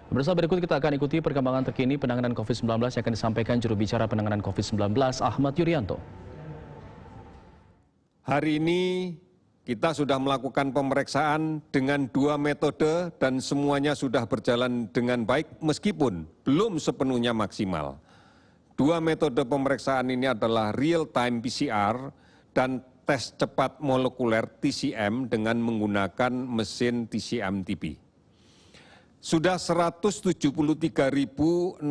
Pemirsa, berikut kita akan ikuti perkembangan terkini penanganan COVID-19 yang akan disampaikan juru bicara penanganan COVID-19 Ahmad Yuryanto. Hari ini kita sudah melakukan pemeriksaan dengan 2 metode dan semuanya sudah berjalan dengan baik meskipun belum sepenuhnya maksimal. 2 metode pemeriksaan ini adalah real-time PCR dan tes cepat molekuler TCM dengan menggunakan mesin TCM-TB. Sudah 173.690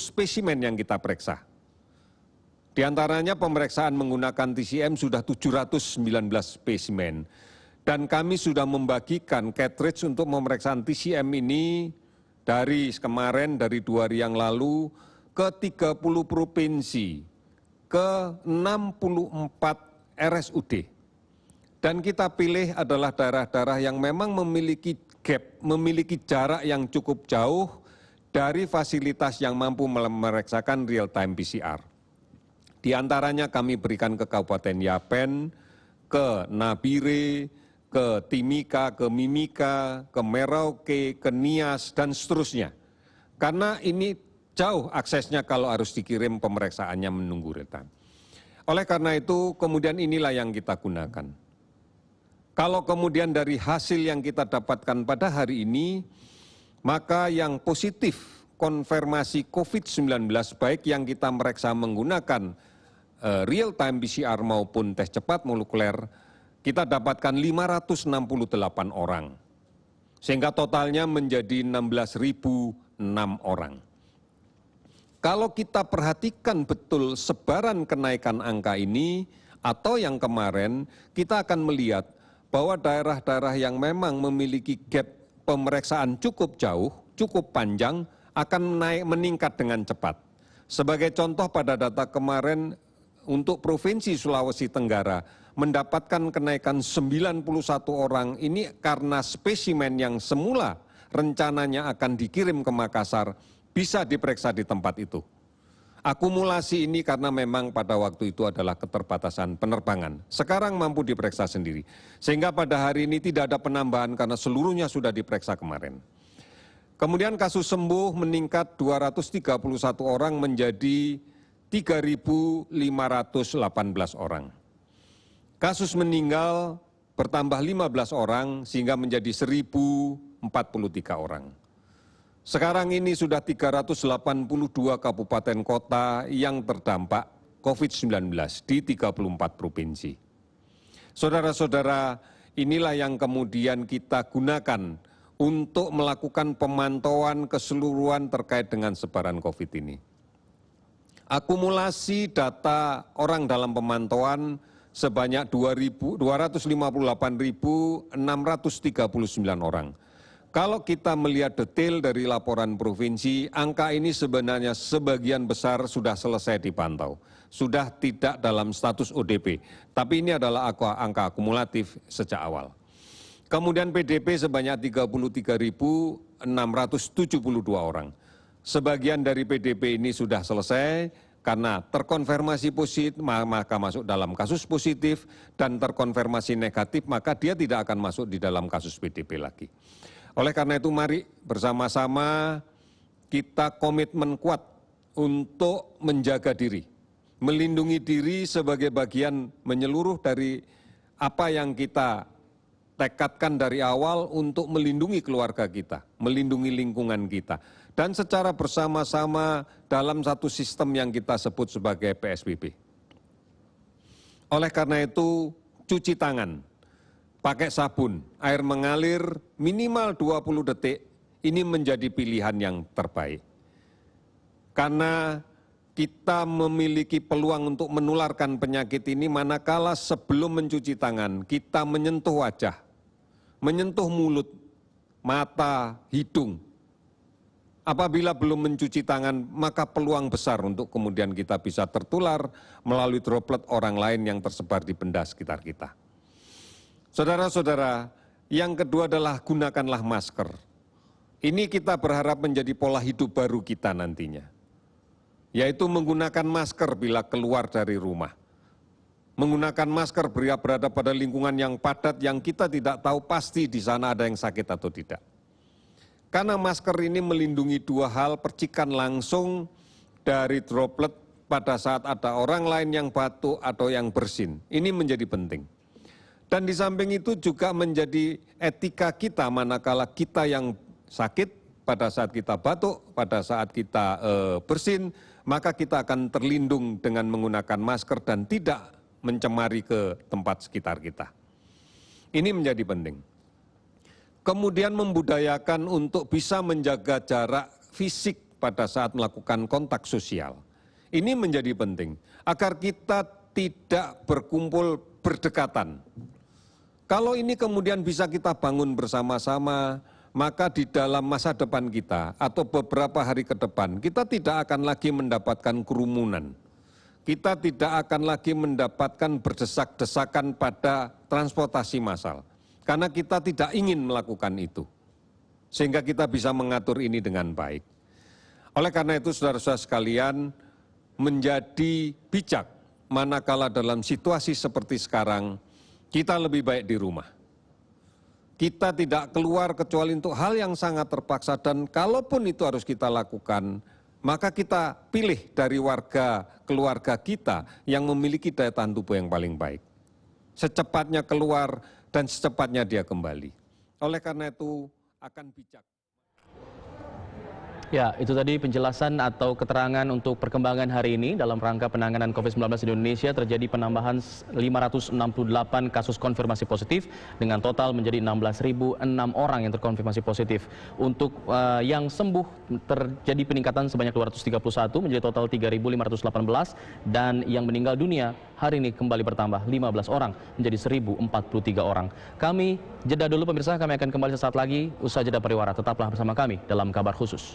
spesimen yang kita periksa. Di antaranya pemeriksaan menggunakan TCM sudah 719 spesimen. Dan kami sudah membagikan cartridge untuk pemeriksaan TCM ini dari kemarin, dari 2 hari yang lalu, ke 30 provinsi, ke 64 RSUD. Dan kita pilih adalah daerah-daerah yang memang memiliki gap, memiliki jarak yang cukup jauh dari fasilitas yang mampu memeriksakan real-time PCR. Di antaranya kami berikan ke Kabupaten Yapen, ke Nabire, ke Timika, ke Mimika, ke Merauke, ke Nias, dan seterusnya. Karena ini jauh aksesnya kalau harus dikirim pemeriksaannya menunggu real-time. Oleh karena itu, kemudian inilah yang kita gunakan. Kalau kemudian dari hasil yang kita dapatkan pada hari ini, maka yang positif konfirmasi COVID-19 baik yang kita meriksa menggunakan real-time PCR maupun tes cepat molekuler, kita dapatkan 568 orang. Sehingga totalnya menjadi 16.006 orang. Kalau kita perhatikan betul sebaran kenaikan angka ini atau yang kemarin, kita akan melihat bahwa daerah-daerah yang memang memiliki gap pemeriksaan cukup jauh, cukup panjang, akan meningkat dengan cepat. Sebagai contoh pada data kemarin untuk Provinsi Sulawesi Tenggara mendapatkan kenaikan 91 orang ini karena spesimen yang semula rencananya akan dikirim ke Makassar bisa diperiksa di tempat itu. Akumulasi ini karena memang pada waktu itu adalah keterbatasan penerbangan. Sekarang mampu diperiksa sendiri. Sehingga pada hari ini tidak ada penambahan karena seluruhnya sudah diperiksa kemarin. Kemudian kasus sembuh meningkat 231 orang menjadi 3.518 orang. Kasus meninggal bertambah 15 orang sehingga menjadi 1.043 orang. Sekarang ini sudah 382 kabupaten kota yang terdampak COVID-19 di 34 provinsi. Saudara-saudara, inilah yang kemudian kita gunakan untuk melakukan pemantauan keseluruhan terkait dengan sebaran COVID ini. Akumulasi data orang dalam pemantauan sebanyak 258.639 orang. Kalau kita melihat detail dari laporan provinsi, angka ini sebenarnya sebagian besar sudah selesai dipantau. Sudah tidak dalam status ODP, tapi ini adalah angka akumulatif sejak awal. Kemudian PDP sebanyak 33.672 orang. Sebagian dari PDP ini sudah selesai karena terkonfirmasi positif, maka masuk dalam kasus positif, dan terkonfirmasi negatif, maka dia tidak akan masuk di dalam kasus PDP lagi. Oleh karena itu mari bersama-sama kita komitmen kuat untuk menjaga diri, melindungi diri sebagai bagian menyeluruh dari apa yang kita tekadkan dari awal untuk melindungi keluarga kita, melindungi lingkungan kita. Dan secara bersama-sama dalam satu sistem yang kita sebut sebagai PSBB. Oleh karena itu cuci tangan. Pakai sabun, air mengalir minimal 20 detik, ini menjadi pilihan yang terbaik. Karena kita memiliki peluang untuk menularkan penyakit ini manakala sebelum mencuci tangan, kita menyentuh wajah, menyentuh mulut, mata, hidung. Apabila belum mencuci tangan, maka peluang besar untuk kemudian kita bisa tertular melalui droplet orang lain yang tersebar di benda sekitar kita. Saudara-saudara, yang kedua adalah gunakanlah masker. Ini kita berharap menjadi pola hidup baru kita nantinya, yaitu menggunakan masker bila keluar dari rumah. Menggunakan masker bila berada pada lingkungan yang padat yang kita tidak tahu pasti di sana ada yang sakit atau tidak. Karena masker ini melindungi dua hal, percikan langsung dari droplet pada saat ada orang lain yang batuk atau yang bersin. Ini menjadi penting. Dan di samping itu juga menjadi etika kita manakala kita yang sakit, pada saat kita batuk, pada saat kita bersin, maka kita akan terlindung dengan menggunakan masker dan tidak mencemari ke tempat sekitar kita. Ini menjadi penting. Kemudian membudayakan untuk bisa menjaga jarak fisik pada saat melakukan kontak sosial. Ini menjadi penting agar kita tidak berkumpul berdekatan. Kalau ini kemudian bisa kita bangun bersama-sama, maka di dalam masa depan kita atau beberapa hari ke depan, kita tidak akan lagi mendapatkan kerumunan. Kita tidak akan lagi mendapatkan berdesak-desakan pada transportasi massal. Karena kita tidak ingin melakukan itu. Sehingga kita bisa mengatur ini dengan baik. Oleh karena itu, saudara-saudara sekalian, menjadi bijak manakala dalam situasi seperti sekarang, kita lebih baik di rumah. Kita tidak keluar kecuali untuk hal yang sangat terpaksa, dan kalaupun itu harus kita lakukan, maka kita pilih dari keluarga kita yang memiliki daya tahan tubuh yang paling baik. Secepatnya keluar dan secepatnya dia kembali. Oleh karena itu akan bijak. Ya, itu tadi penjelasan atau keterangan untuk perkembangan hari ini dalam rangka penanganan COVID-19 di Indonesia. Terjadi penambahan 568 kasus konfirmasi positif dengan total menjadi 16.006 orang yang terkonfirmasi positif. Untuk yang sembuh terjadi peningkatan sebanyak 231 menjadi total 3.518 dan yang meninggal dunia hari ini kembali bertambah 15 orang menjadi 1.043 orang. Kami jeda dulu pemirsa, kami akan kembali sesaat lagi usai jeda pariwara. Tetaplah bersama kami dalam Kabar Khusus.